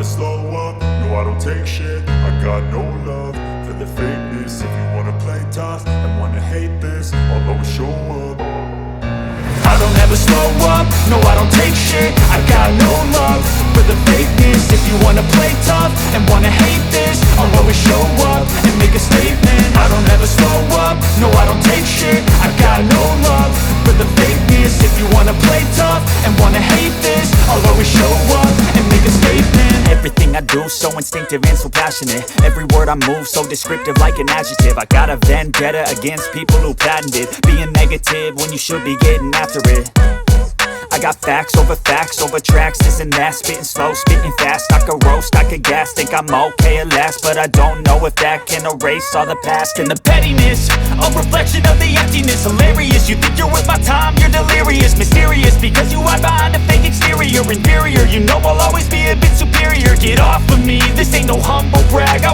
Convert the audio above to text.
slow up, no I don't take shit. I got no love for the fakeness. If you wanna play tough and wanna hate this, I'll always show up. I don't ever slow up, no I don't take shit. I got no love for the fakeness. If you wanna play tough and wanna hate this, I'll always show up and make a statement. I don't ever slow up, no I don't take shit. I got no love for the fakeness. If you wanna play tough and wanna hate this, I'll always show up and make a statement. Everything I do so instinctive and so passionate. Every word I move so descriptive like an adjective. I got a vendetta against people who patented being negative when you should be getting after it. I got facts over tracks, this and that. Spitting slow, spitting fast. I could roast, I could gas. Think I'm okay at last, but I don't know if that can erase all the past. And the pettiness, a reflection of the emptiness. Hilarious, you think you're worth my time, you're delirious. Mysterious, because you hide behind a fake exterior. Inferior, you know I'll always be a bit superior. Get off of me, this ain't no humble brag. I